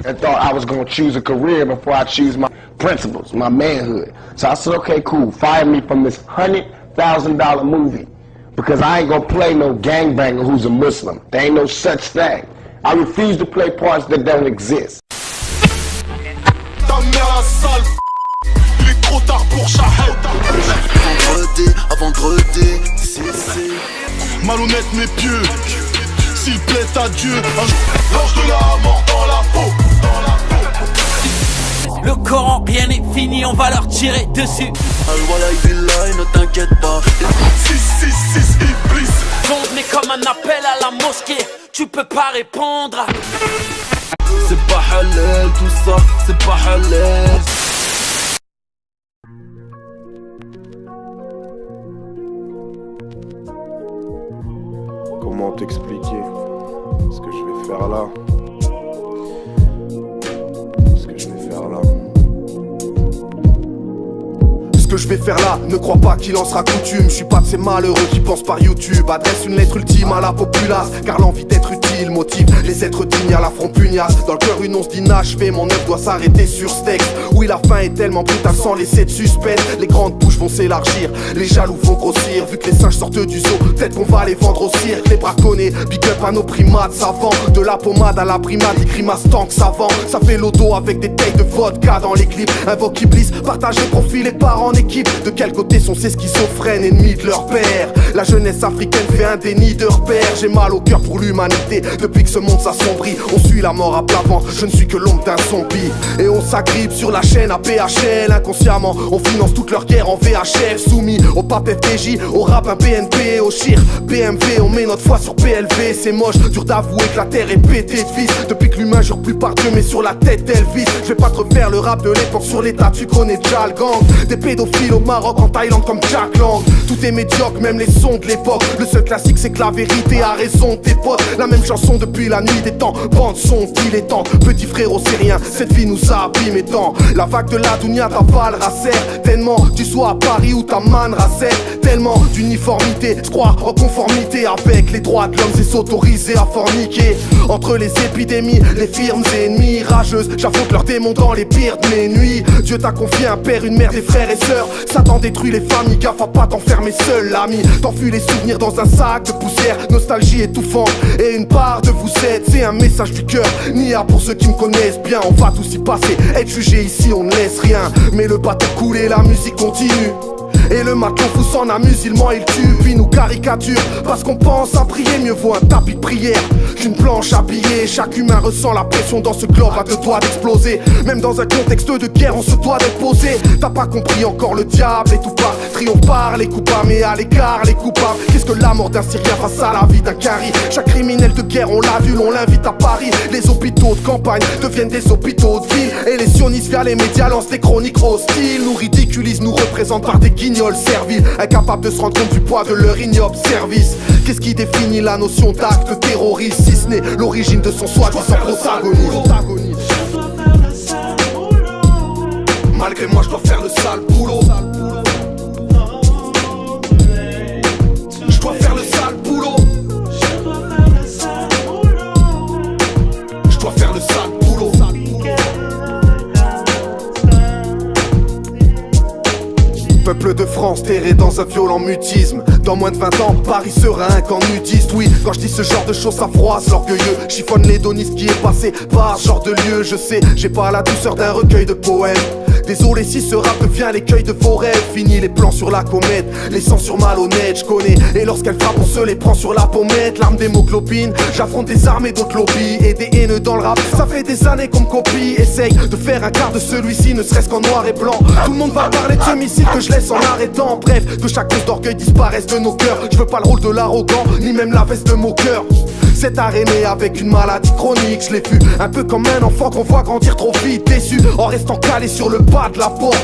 and thought I was going to choose a career before I choose my principles, my manhood. So I said, okay, cool, fire me from this $100,000 movie because I ain't going to play no gangbanger who's a Muslim. There ain't no such thing. I refuse to play parts that don't exist. Ta mère la sale, il est trop tard pour Shahid. Vendredi, c'est malhonnête mais pieux. S'il plaît à Dieu, l'ange de la mort dans la peau. Le Coran, rien n'est fini, on va leur tirer dessus. Al-Wallah, ne t'inquiète pas. 666 Iblis. Tourné comme un appel à la mosquée, tu peux pas répondre. C'est pas halal tout ça, c'est pas halal. Comment t'expliquer ce que je vais faire là? Ce que je vais faire là. Ce que je vais faire là, ne crois pas qu'il en sera coutume. Je suis pas de ces malheureux qui pensent par YouTube. Adresse une lettre ultime à la populace, car l'envie d'être utile motive les êtres dignes à la front pugnace. Dans le cœur une once d'inachevée, mon œuvre doit s'arrêter sur ce texte. Oui, la fin est tellement brutale sans laisser de suspense. Les grandes bouches vont s'élargir, les jaloux vont grossir. Vu que les singes sortent du zoo, peut-être qu'on va les vendre au cirque. Les braconnés, big up à nos primates savants. De la pommade à la primate, ils grimace tant que savant. Ça fait l'odo avec des tailles de vodka dans les clips. Invoque Iblis, partagez profil et part en équipe. De quel côté sont ces schizophrènes, ennemis de leur père? La jeunesse africaine fait un déni de repères. J'ai mal au cœur pour l'humanité, depuis que ce monde s'assombrit. On suit la mort à plat ventre, je ne suis que l'ombre d'un zombie. Et on s'agrippe sur la chaîne à PHL. Inconsciemment, on finance toute leur guerre en VHF. Soumis au pape FDJ, au rap un BNP, au chir BMV. On met notre foi sur PLV, c'est moche, dur d'avouer que la terre est pétée de vis. Depuis que l'humain jure plus par Dieu mais sur la tête Elvis. Je vais pas te refaire le rap de l'époque sur l'état, tu connais déjà le gang. Des pédophiles au Maroc, en Thaïlande comme Jack Lang. Tout est médiocre, même les sons de l'époque. Le seul classique c'est que la vérité a raison de tes potes. La même chanson depuis la nuit des temps, bande son dilettante. Petit frérot c'est rien, cette vie nous a abîmé tant. La vague de la dunya t'avalera serre. Tellement tu sois à Paris ou ta man racère. Tellement d'uniformité, je crois en conformité avec les droits de l'homme, c'est s'autoriser à forniquer. Entre les épidémies, les firmes ennemies rageuses, j'affronte leurs démons dans les pires de mes nuits. Dieu t'a confié un père, une mère, des frères et sœurs. Satan détruit les familles, gaffe à pas t'enfermer seul l'ami. T'enfuis les souvenirs dans un sac de poussière, nostalgie étouffante. Et une part de vous êtes, c'est un message du cœur. Nia pour ceux qui me connaissent bien, on va tous y passer. Être jugé ici, on ne laisse rien. Mais le bateau coule et la musique continue. Et le matelot fou s'en amuse, il ment, il tue, puis nous caricature. Parce qu'on pense à prier, mieux vaut un tapis de prière qu'une planche habillée. Chaque humain ressent la pression dans ce globe à deux doigts d'exploser. Même dans un contexte de guerre, on se doit d'être posé. T'as pas compris encore, le diable est tout pas. Triomphe par les coupables, mais à l'écart les coupables. Qu'est-ce que la mort d'un Syrien face à la vie d'un Kari? Chaque criminel de guerre, on l'a vu, on l'invite à Paris. Les hôpitaux de campagne deviennent des hôpitaux de ville. Et les sionistes via les médias lancent des chroniques hostiles. Nous ridiculisent, nous représentent par des guignols serviles, incapables de se rendre compte du poids de leur ignoble service. Qu'est-ce qui définit la notion d'acte terroriste, si ce n'est l'origine de son soi-disant protagoniste? Malgré moi je dois faire le sale boulot. Je dois faire le sale boulot. Je dois faire le sale boulot. Peuple de France terré dans un violent mutisme. Dans moins de 20 ans, Paris sera un camp nudiste. Oui, quand je dis ce genre de choses, ça froisse l'orgueilleux. Chiffonne les donistes qui est passé par ce genre de lieu. Je sais, j'ai pas la douceur d'un recueil de poèmes. Désolé si ce rap devient l'écueil de vos rêves. Fini les plans sur la comète, les censures malhonnêtes, je connais. Et lorsqu'elle frappe, on se les prend sur la pommette. L'arme d'hémoglobine, j'affronte des armées d'autres lobbies. Et des haineux dans le rap, ça fait des années qu'on me copie. Essaye de faire un quart de celui-ci, ne serait-ce qu'en noir et blanc. Tout le monde va parler de ce missile que je laisse en arrêtant. Bref, que chaque cause d'orgueil disparaisse de nos cœurs. Je veux pas le rôle de l'arrogant, ni même la veste de moqueur. Cette araignée avec une maladie chronique, je l'ai vu un peu comme un enfant qu'on voit grandir trop vite. Déçu en restant calé sur le bas de la porte.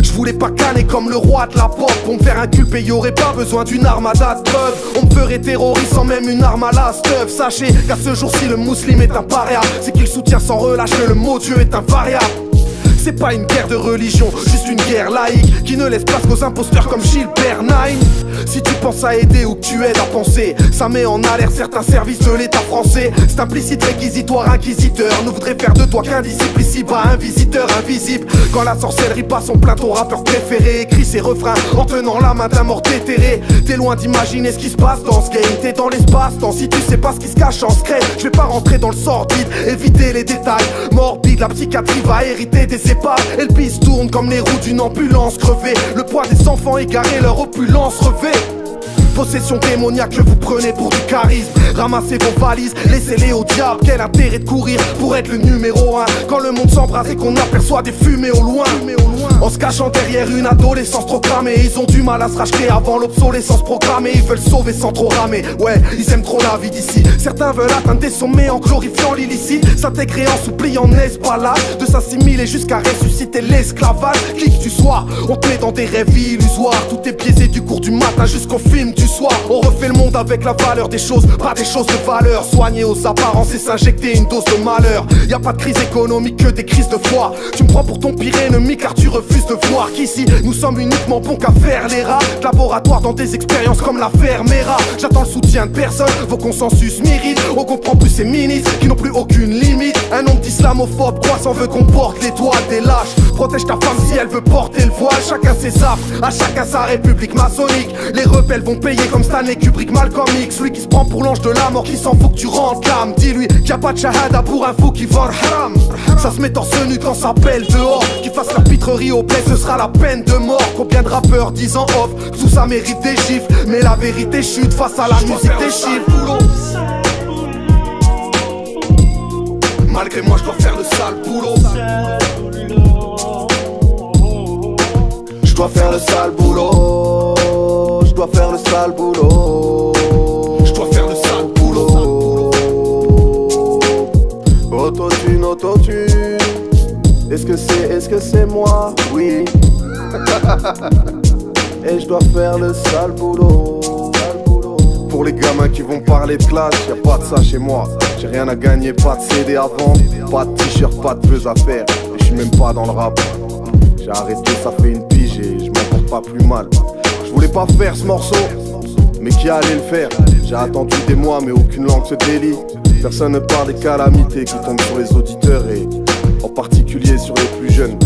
Je voulais pas canner comme le roi de la pop. Pour me faire inculper, y'aurait pas besoin d'une armada de preuves. On me ferait terroriste sans même une arme à la stuff. Sachez qu'à ce jour-ci le musulman est un paria. C'est qu'il soutient sans relâche que le mot Dieu est invariable. C'est pas une guerre de religion, juste une guerre laïque qui ne laisse place qu'aux imposteurs comme Gilbert Nain. Si tu penses à aider ou que tu aides à penser, ça met en alerte certains services de l'État français. C'est implicite, réquisitoire, inquisiteur ne voudrait faire de toi qu'un disciple ici-bas, un visiteur invisible. Quand la sorcellerie passe en plein, ton rappeur préféré écrit ses refrains en tenant la main d'un mort déterré. T'es loin d'imaginer ce qui se passe dans ce game, t'es dans l'espace-temps si tu sais pas ce qui se cache en secret. Je vais pas rentrer dans le sordide, éviter les détails morbides. La psychiatrie va hériter des épaves et le piste tourne comme les roues d'une ambulance crevée. Le poids des enfants égarés, leur opulence revêt. Possession démoniaque que vous prenez pour du charisme. Ramassez vos valises, laissez-les au diable. Quel intérêt de courir pour être le numéro 1 quand le monde s'embrase et qu'on aperçoit des fumées au loin. En se cachant derrière une adolescence trop cramée, ils ont du mal à se racheter avant l'obsolescence programmée. Ils veulent sauver sans trop ramer, ouais, ils aiment trop la vie d'ici. Certains veulent atteindre des sommets en glorifiant l'illicite, s'intégrer en s'oubliant escalade, de s'assimiler jusqu'à ressusciter l'esclavage. Qui que tu sois, on te met dans des rêves illusoires. Tout est biaisé du cours du matin jusqu'au film du soir. On refait le monde avec la valeur des choses, pas des choses de valeur. Soigner aux apparences et s'injecter une dose de malheur. Y a pas de crise économique que des crises de foi. Tu me prends pour ton pire ennemi car tu refuses de voir qu'ici nous sommes uniquement bons qu'à faire les rats. Laboratoire dans des expériences comme l'affaire Mera. J'attends le soutien de personne, vos consensus m'irritent. On comprend plus ces ministres qui n'ont plus aucune limite. Un nombre d'islamophobes croissant veut qu'on porte l'étoile des lâches. Protège ta femme si elle veut porter le voile. Chacun ses affres, à chacun sa république maçonnique. Les rebelles vont payer comme Stanley Kubrick, Malcolm X. Celui qui se prend pour l'ange de la mort, qui s'en fout que tu rentres l'âme. Dis-lui qu'il y a pas de shahada pour un fou qui vend haram. Ça se met torse nu quand ça pèle dehors. Qu'il fasse la pitrerie au bled, ce sera la peine de mort. Combien de rappeurs disent en off que tout ça mérite des gifles, mais la vérité chute face à la musique des chiffres. Malgré moi je dois faire le sale boulot. Je dois faire le sale boulot. Je dois faire le sale boulot. Je dois faire le sale boulot. Autotune, autotune. Est-ce que c'est moi? Oui. Et je dois faire le sale boulot. Pour les gamins qui vont parler de classe, y'a pas de ça chez moi. J'ai rien à gagner, pas de CD à vendre, pas de t-shirt, pas de buzz à faire. Et je suis même pas dans le rap. J'ai arrêté, ça fait une pige et je m'en porte pas plus mal. Je voulais pas faire ce morceau, mais qui allait le faire? J'ai attendu des mois mais aucune langue se délie. Personne ne parle des calamités qui tombent sur les auditeurs et en particulier sur les plus jeunes.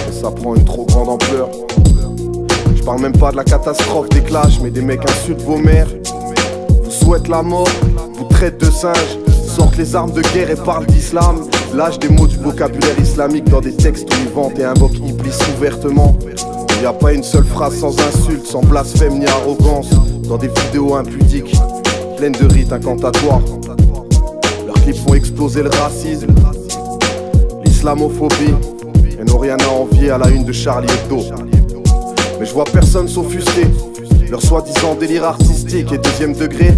Et ça prend une trop grande ampleur. Je parle même pas de la catastrophe des clashs, mais des mecs insultent vos mères, vous souhaitent la mort, vous traitent de singes, sortent les armes de guerre et parlent d'islam. Lâchent des mots du vocabulaire islamique dans des textes où ils vantent et invoquent Iblis ouvertement. Il n'y a pas une seule phrase sans insulte, sans blasphème ni arrogance. Dans des vidéos impudiques, pleines de rites incantatoires. Leurs clips font exploser le racisme, l'islamophobie, et n'ont rien à envier à la une de Charlie Hebdo. Mais je vois personne s'offusquer. Leur soi-disant délire artistique et deuxième degré,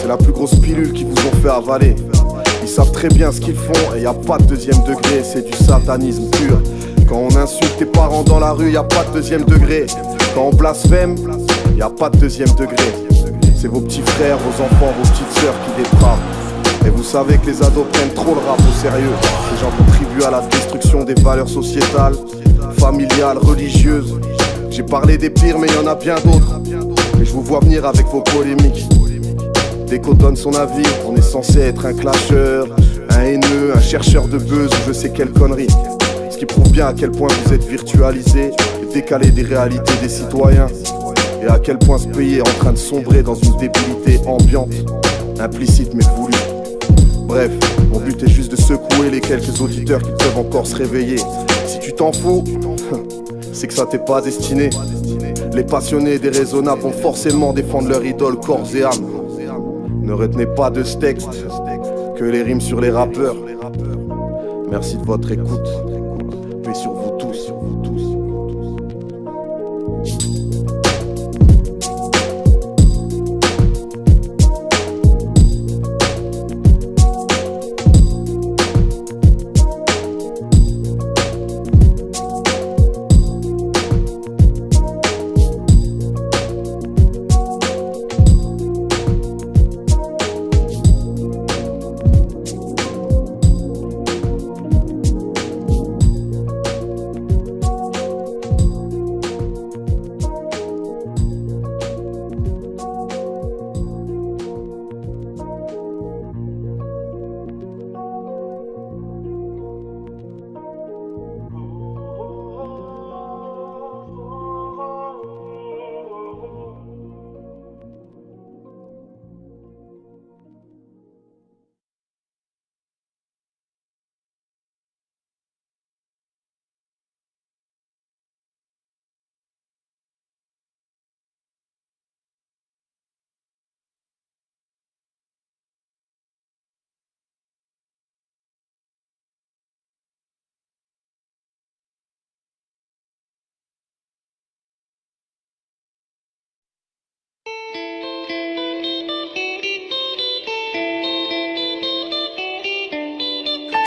c'est la plus grosse pilule qu'ils vous ont fait avaler. Ils savent très bien ce qu'ils font et y a pas de deuxième degré, c'est du satanisme pur. Quand on insulte tes parents dans la rue, y a pas de deuxième degré. Quand on blasphème, y a pas de deuxième degré. C'est vos petits frères, vos enfants, vos petites sœurs qui dépravent. Et vous savez que les ados prennent trop le rap au sérieux. Ces gens contribuent à la destruction des valeurs sociétales, familiales, religieuses. J'ai parlé des pires mais y en a bien d'autres. Et je vous vois venir avec vos polémiques. Dès qu'on donne son avis, on est censé être un clasheur, un haineux, un chercheur de buzz ou je sais quelle connerie. Ce qui prouve bien à quel point vous êtes virtualisé et décalé des réalités des citoyens. Et à quel point ce pays est en train de sombrer dans une débilité ambiante, implicite mais voulue. Bref, mon but est juste de secouer les quelques auditeurs qui peuvent encore se réveiller. Si tu t'en fous, c'est que ça t'est pas destiné. Les passionnés et déraisonnables vont forcément défendre leur idole corps et âme. Ne retenez pas de ce texte, que les rimes sur les rappeurs. Merci de votre écoute. Paix sur vous tous.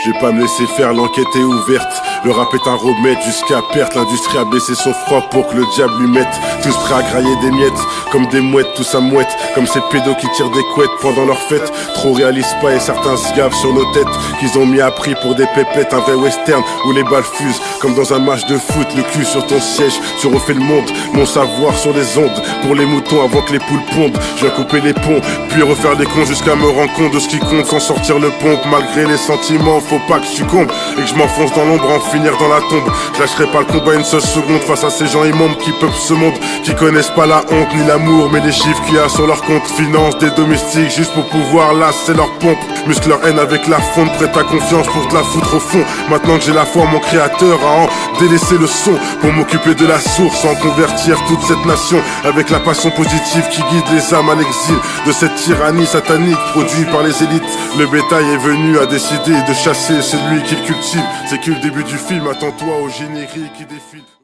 Je vais pas me laisser faire, l'enquête est ouverte. Le rap est un remède jusqu'à perte. L'industrie a baissé son froid pour que le diable lui mette. Tous prêts à grailler des miettes, comme des mouettes, tous à mouette. Comme ces pédos qui tirent des couettes pendant leur fête. Trop réalistes pas et certains se gavent sur nos têtes. Qu'ils ont mis à prix pour des pépettes. Un vrai western où les balles fusent. Comme dans un match de foot, le cul sur ton siège. Tu refais le monde, mon savoir sur les ondes. Pour les moutons avant que les poules pondent. Je viens couper les ponts, puis refaire les cons jusqu'à me rendre compte de ce qui compte. Sans sortir le pompe, malgré les sentiments, faut pas que je succombe. Et que je m'enfonce dans l'ombre en finir dans la tombe. Je lâcherai pas le combat une seule seconde face à ces gens immondes qui peuplent ce monde. Qui connaissent pas la honte ni l'amour, mais les chiffres qu'il y a sur leur compte. Finance des domestiques juste pour pouvoir lasser leur pompe. Muscle leur haine avec la fonte, prête à confiance pour te la foutre au fond. Maintenant que j'ai la foi en mon créateur, à en délaisser le son. Pour m'occuper de la source, en convertir toute cette nation. Avec la passion positive qui guide les âmes à l'exil. De cette tyrannie satanique produite par les élites. Le bétail est venu à décider de chasser celui qu'il cultive. C'est que le début du film, attends-toi au générique qui défile.